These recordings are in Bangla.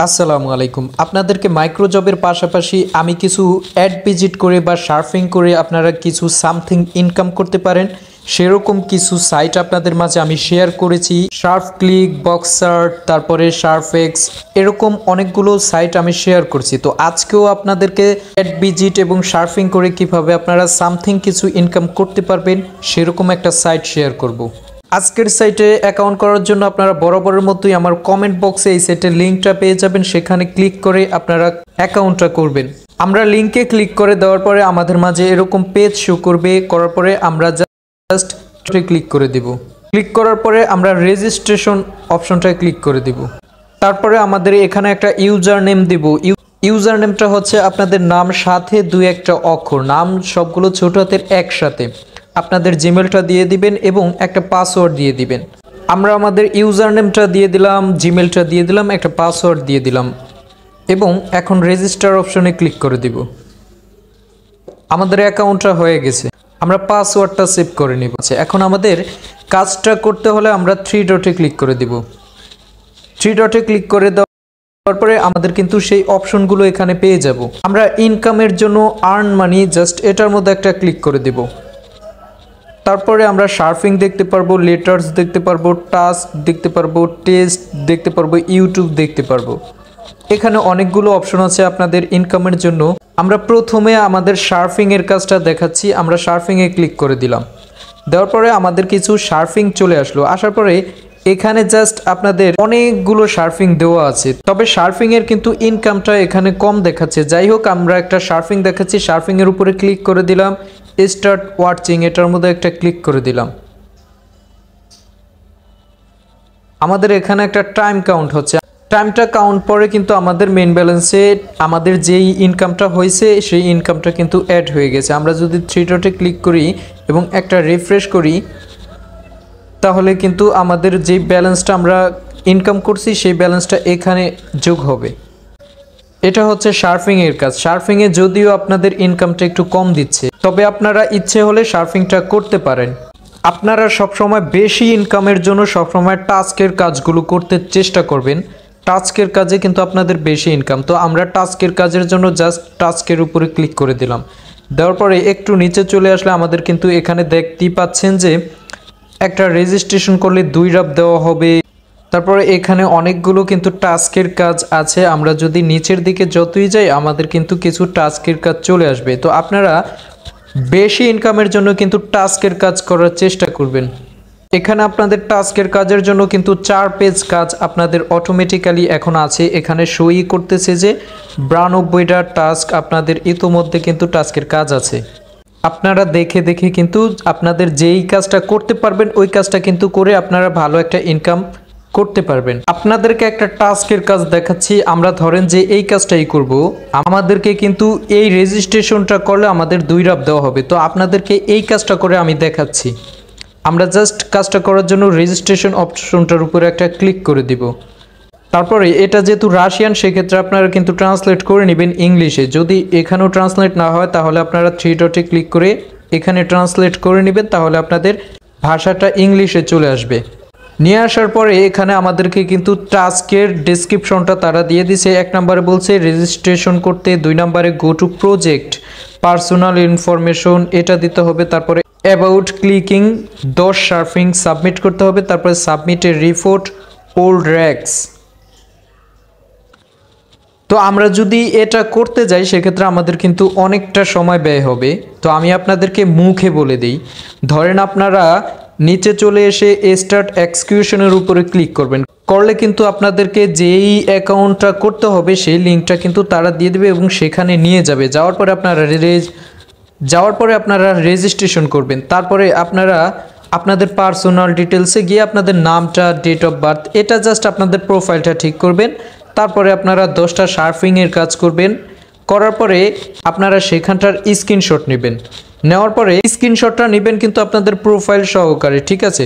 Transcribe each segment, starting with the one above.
আসসালামু আলাইকুম। আপনাদেরকে মাইক্রো জবের পাশাপাশি আমি কিছু অ্যাড ভিজিট করে বা সার্ফিং করে আপনারা কিছু সামথিং ইনকাম করতে পারেন সেরকম কিছু সাইট আপনাদের মাঝে আমি শেয়ার করেছি। শার্প ক্লিক, বক্সার্ট, তারপরে শার্পেক্স, এরকম অনেকগুলো সাইট আমি শেয়ার করছি। তো আজকেও আপনাদেরকে অ্যাড ভিজিট এবং সার্ফিং করে কিভাবে আপনারা সামথিং কিছু ইনকাম করতে পারবেন সেরকম একটা সাইট শেয়ার করব। আজকের সাইটে অ্যাকাউন্ট করার জন্য আপনারা বরাবরের মতোই আমার কমেন্ট বক্সে এই সাইটের লিঙ্কটা পেয়ে যাবেন, সেখানে ক্লিক করে আপনারা অ্যাকাউন্টটা করবেন। আমরা লিঙ্কে ক্লিক করে দেওয়ার পরে আমাদের মাঝে এরকম পেজ শো করবে। করার পরে আমরা জাস্ট ক্লিক করে দিব। ক্লিক করার পরে আমরা রেজিস্ট্রেশন অপশনটায় ক্লিক করে দিব। তারপরে আমাদের এখানে একটা ইউজার নেম দিব। ইউজার নেমটা হচ্ছে আপনাদের নাম সাথে দুই একটা অক্ষর, নাম সবগুলো ছোট হাতের একসাথে। আপনাদের জিমেলটা দিয়ে দিবেন এবং একটা পাসওয়ার্ড দিয়ে দিবেন। আমরা আমাদের ইউজার নেমটা দিয়ে দিলাম, জিমেলটা দিয়ে দিলাম, একটা পাসওয়ার্ড দিয়ে দিলাম এবং এখন রেজিস্টার অপশনে ক্লিক করে দিব। আমাদের অ্যাকাউন্টটা হয়ে গেছে। আমরা পাসওয়ার্ডটা সেভ করে নিব। এখন আমাদের কাজটা করতে হলে আমরা থ্রি ডটে ক্লিক করে দিব। থ্রি ডটে ক্লিক করে দেওয়ার পরে আমাদের কিন্তু সেই অপশনগুলো এখানে পেয়ে যাব। আমরা ইনকামের জন্য আর্ন মানি, জাস্ট এটার মধ্যে একটা ক্লিক করে দিব। তারপরে আমরা সার্ফিং দেখতে পারবো, লেটার্স দেখতে পারবো, টাস্ক দেখতে পারবো, টেস্ট দেখতে পারবো, ইউটিউব দেখতে পারবো। এখানে অনেকগুলো অপশন আছে আপনাদের ইনকামের জন্য। আমরা প্রথমে আমাদের সার্ফিং এর কাজটা দেখাচ্ছি। আমরা সার্ফিং এ ক্লিক করে দিলাম। দেওয়ার পরে আমাদের কিছু সার্ফিং চলে আসলো। আসার পরে এখানে জাস্ট আপনাদের অনেকগুলো সার্ফিং দেওয়া আছে, তবে সার্ফিং এর কিন্তু ইনকামটা এখানে কম দেখাচ্ছে। যাই হোক, আমরা একটা সার্ফিং দেখাচ্ছি, সার্ফিং এর উপরে ক্লিক করে দিলাম। স্টার্ট ওয়াচিং, এটার মধ্যে একটা ক্লিক করে দিলাম। আমাদের এখানে একটা টাইম কাউন্ট হচ্ছে। টাইমটা কাউন্ট পরে কিন্তু আমাদের মেইন ব্যালেন্সে আমাদের যেই ইনকামটা হয়েছে সেই ইনকামটা কিন্তু অ্যাড হয়ে গেছে। আমরা যদি থ্রি ডটে ক্লিক করি এবং একটা রিফ্রেশ করি তাহলে কিন্তু আমাদের যে ব্যালেন্সটা আমরা ইনকাম করছি সেই ব্যালেন্সটা এখানে যোগ হবে। এটা হচ্ছে সার্ফিং এর কাজ। সার্ফিং এ যদিও আপনাদের ইনকামটা একটু কম দিচ্ছে, তবে আপনারা ইচ্ছে হলে সার্ফিংটা করতে পারেন। আপনারা সবসময় বেশি ইনকামের জন্য সবসময় টাস্কের কাজগুলো করতে চেষ্টা করবেন। টাস্কের কাজে কিন্তু আপনাদের বেশি ইনকাম। তো আমরা টাস্কের কাজের জন্য জাস্ট টাস্কের উপরে ক্লিক করে দিলাম। দেওয়ার পরে একটু নিচে চলে আসলে আমাদের কিন্তু এখানে দেখতেই পাচ্ছেন যে একটা রেজিস্ট্রেশন করলে 2 রাব দেওয়া হবে। তারপরে এখানে অনেকগুলো কিন্তু টাস্কের কাজ আছে। আমরা যদি নিচের দিকে যতই যাই আমাদের কিন্তু কিছু টাস্কের কাজ চলে আসবে। তো আপনারা বেশি ইনকামের জন্য কিন্তু টাস্কের কাজ করার চেষ্টা করবেন। এখানে আপনাদের টাস্কের কাজের জন্য কিন্তু 4 পেজ কাজ আপনাদের অটোমেটিক্যালি এখন আছে। এখানে সই করতেছে যে 92টা টাস্ক আপনাদের ইতোমধ্যে কিন্তু টাস্কের কাজ আছে। আপনারা দেখে দেখে কিন্তু আপনাদের যেই কাজটা করতে পারবেন ওই কাজটা কিন্তু করে আপনারা ভালো একটা ইনকাম করতে পারবেন। আপনাদেরকে একটা টাস্কের কাজ দেখাচ্ছি। আমরা ধরেন যে এই কাজটাই করব, আমাদেরকে কিন্তু এই রেজিস্ট্রেশনটা করলে আমাদের 2 রাব দেওয়া হবে। তো আপনাদেরকে এই কাজটা করে আমি দেখাচ্ছি। আমরা জাস্ট কাজটা করার জন্য রেজিস্ট্রেশন অপশনটার উপরে একটা ক্লিক করে দিব। তারপরে এটা যেহেতু রাশিয়ান, সেক্ষেত্রে আপনারা কিন্তু ট্রান্সলেট করে নেবেন ইংলিশে। যদি এখানেও ট্রান্সলেট না হয় তাহলে আপনারা থ্রি ডটে ক্লিক করে এখানে ট্রান্সলেট করে নেবেন, তাহলে আপনাদের ভাষাটা ইংলিশে চলে আসবে। নিয়ে আসার পরে এখানে আমাদেরকে কিন্তু টাস্কের ডেসক্রিপশনটা তারা দিয়ে দিছে। 1 নম্বরে বলছে রেজিস্ট্রেশন করতে, 2 নম্বরে go to project, personal information এটা দিতে হবে, তারপরে অ্যাবাউট ক্লিকিং, 10 সার্ফিং সাবমিট করতে হবে, তারপরে সাবমিটের রিপোর্ট, ওল্ড র্যাক্স। তো আমরা যদি এটা করতে যাই সেক্ষেত্রে আমাদের কিন্তু অনেকটা সময় ব্যয় হবে। তো আমি আপনাদেরকে মুখে বলে দিই। ধরেন আপনারা নিচে চলে এসে স্টার্ট এক্সিকিউশনের উপরে ক্লিক করবেন। করলে কিন্তু আপনাদেরকে যেই অ্যাকাউন্টটা করতে হবে সেই লিঙ্কটা কিন্তু তারা দিয়ে দেবে এবং সেখানে নিয়ে যাবে। যাওয়ার পরে আপনারা রেজিস্ট্রেশন করবেন। তারপরে আপনারা আপনাদের পার্সোনাল ডিটেলসে গিয়ে আপনাদের নামটা, ডেট অফ বার্থ, এটা জাস্ট আপনাদের প্রোফাইলটা ঠিক করবেন। তারপরে আপনারা 10টা সার্ফিংয়ের কাজ করবেন। করার পরে আপনারা সেখানটার স্ক্রিনশট নেবেন। নেওয়ার পরে স্ক্রিনশটটা নেবেন কিন্তু আপনাদের প্রোফাইল সহকারে, ঠিক আছে।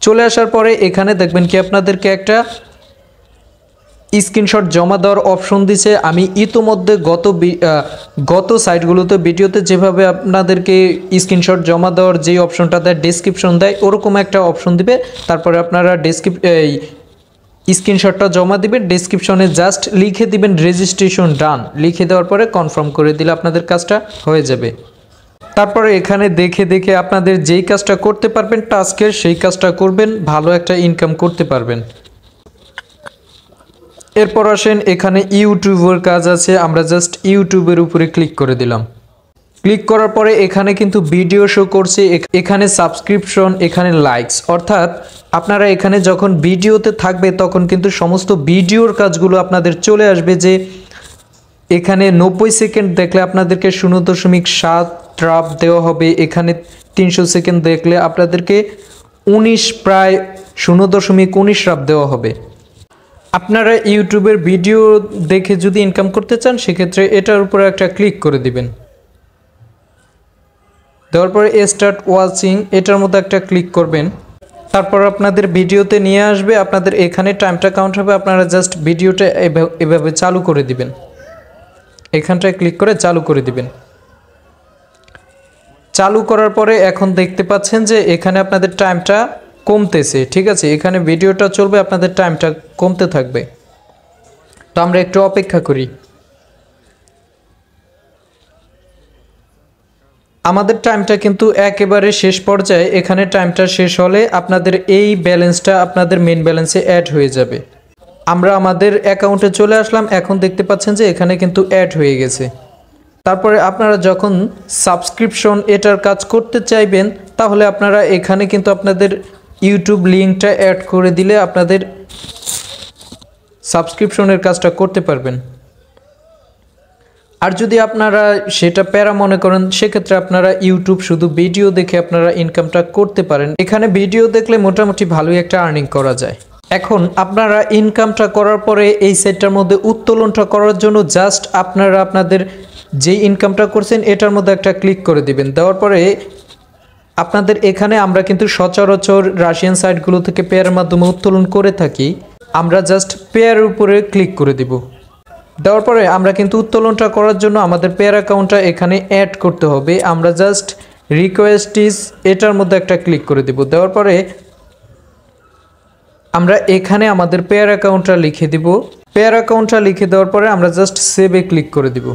চলে আসার পরে এখানে দেখবেন কি আপনাদেরকে একটা স্ক্রিনশট জমা দেওয়ার অপশন দিছে। আমি ইতোমধ্যে গত সাইটগুলোতে ভিডিওতে যেভাবে আপনাদেরকে স্ক্রিনশট জমা দেওয়ার যেই অপশনটা দেয়, ডেসক্রিপশন দেয়, ওরকম একটা অপশন দিবে। তারপরে আপনারা স্ক্রিনশটটা জমা দিবেন, ডেসক্রিপশনে জাস্ট লিখে দিবেন রেজিস্ট্রেশন ডান, লিখে দেওয়ার পরে কনফার্ম করে দিলে আপনাদের কাজটা হয়ে যাবে। তারপরে এখানে দেখে দেখে আপনাদের যেই কাজটা করতে পারবেন টাস্কের সেই কাজটা করবেন, ভালো একটা ইনকাম করতে পারবেন। এরপর আসেন এখানে ইউটিউবের কাজ আছে, আমরা জাস্ট ইউটিউবের উপরে ক্লিক করে দিলাম। ক্লিক করার পরে এখানে কিন্তু ভিডিও শো করছে, এখানে সাবস্ক্রিপশন, এখানে লাইকস, অর্থাৎ আপনারা এখানে যখন ভিডিওতে থাকবে তখন কিন্তু সমস্ত ভিডিওর কাজগুলো আপনাদের চলে আসবে। যে এখানে 90 সেকেন্ড দেখলে আপনাদেরকে 0.7 ট্রাপ দেওয়া হবে, এখানে 300 সেকেন্ড দেখলে আপনাদেরকে প্রায় 0.19 ট্রাপ দেওয়া হবে। আপনারা ইউটিউবের ভিডিও দেখে যদি ইনকাম করতে চান সেক্ষেত্রে এটার উপরে একটা ক্লিক করে দিবেন। দেওয়ার পরে স্টার্ট ওয়াচিং এটার মধ্যে একটা ক্লিক করবেন। তারপর আপনাদের ভিডিওতে নিয়ে আসবে, আপনাদের এখানে টাইমটা কাউন্ট হবে, আপনারা জাস্ট ভিডিওটা এভাবে চালু করে দিবেন, এখানটায় ক্লিক করে চালু করে দিবেন। চালু করার পরে এখন দেখতে পাচ্ছেন যে এখানে আপনাদের টাইমটা কমতেছে, ঠিক আছে, এখানে ভিডিওটা চলবে, আপনাদের টাইমটা কমতে থাকবে। তো আমরা একটু অপেক্ষা করি। আমাদের টাইমটা কিন্তু একেবারে শেষ পর্যায়ে, এখানে টাইমটা শেষ হলে আপনাদের এই ব্যালেন্সটা আপনাদের মেইন ব্যালেন্সে অ্যাড হয়ে যাবে। আমরা আমাদের অ্যাকাউন্টে চলে আসলাম, এখন দেখতে পাচ্ছেন যে এখানে কিন্তু অ্যাড হয়ে গেছে। তারপরে আপনারা যখন সাবস্ক্রিপশন এটার কাজ করতে চাইবেন তাহলে আপনারা এখানে কিন্তু আপনাদের ইউটিউব লিঙ্কটা অ্যাড করে দিলে আপনাদের সাবস্ক্রিপশনের কাজটা করতে পারবেন। আর যদি আপনারা সেটা প্যারা মনে করেন সেক্ষেত্রে আপনারা ইউটিউব শুধু ভিডিও দেখে আপনারা ইনকামটা করতে পারেন। এখানে ভিডিও দেখলে মোটামুটি ভালোই একটা আর্নিং করা যায়। এখন আপনারা ইনকামটা করার পরে এই সাইটটার মধ্যে উত্তোলনটা করার জন্য জাস্ট আপনারা আপনাদের যে ইনকামটা করছেন এটার মধ্যে একটা ক্লিক করে দিবেন। দেওয়ার পরে আপনাদের এখানে আমরা কিন্তু সচরাচর রাশিয়ান সাইটগুলো থেকে পেয়ারের মাধ্যমে উত্তোলন করে থাকি, আমরা জাস্ট পেয়ারের উপরে ক্লিক করে দিব। দেওয়ার পরে আমরা কিন্তু উত্তোলনটা করার জন্য আমাদের পেয়ার অ্যাকাউন্টটা এখানে অ্যাড করতে হবে, আমরা জাস্ট রিকোয়েস্ট ইজ এটার মধ্যে একটা ক্লিক করে দিব। দেওয়ার পরে আমরা এখানে আমাদের পেয়ার অ্যাকাউন্টটা লিখে দিব। পেয়ার অ্যাকাউন্টটা লিখে দেওয়ার পরে আমরা জাস্ট সেভে ক্লিক করে দিব।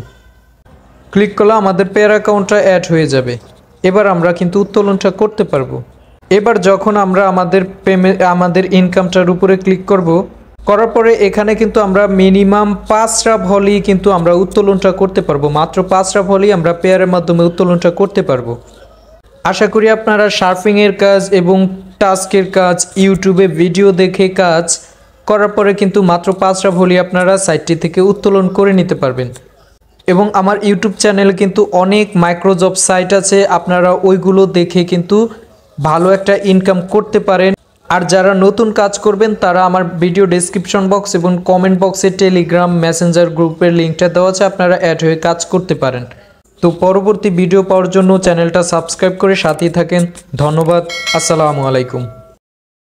ক্লিক করলে আমাদের পেয়ার অ্যাকাউন্টটা অ্যাড হয়ে যাবে। এবার আমরা কিন্তু উত্তোলনটা করতে পারবো। এবার যখন আমরা আমাদের ইনকামটার উপরে ক্লিক করব, করার পরে এখানে কিন্তু আমরা মিনিমাম 5 রাফ হলেই কিন্তু আমরা উত্তোলনটা করতে পারবো, মাত্র 5 রাফ হলেই আমরা পেয়ারের মাধ্যমে উত্তোলনটা করতে পারবো। আশা করি আপনারা শার্পিংয়ের কাজ এবং টাস্কের কাজ, ইউটিউবে ভিডিও দেখে কাজ করার পরে কিন্তু মাত্র 5 রাফ হলেই আপনারা সাইটটি থেকে উত্তোলন করে নিতে পারবেন। এবং আমার ইউটিউব চ্যানেলে কিন্তু অনেক মাইক্রোজব সাইট আছে, আপনারা ওইগুলো দেখে কিন্তু ভালো একটা ইনকাম করতে পারেন। আর যারা নতুন কাজ করবেন তারা আমার ভিডিও ডেসক্রিপশন বক্স এবং কমেন্ট বক্সে টেলিগ্রাম মেসেঞ্জার গ্রুপের লিঙ্কটা দেওয়া আছে, আপনারা অ্যাড হয়ে কাজ করতে পারেন। তো পরবর্তী ভিডিও পাওয়ার জন্য চ্যানেলটা সাবস্ক্রাইব করে সাথেই থাকেন। ধন্যবাদ। আসসালামু আলাইকুম।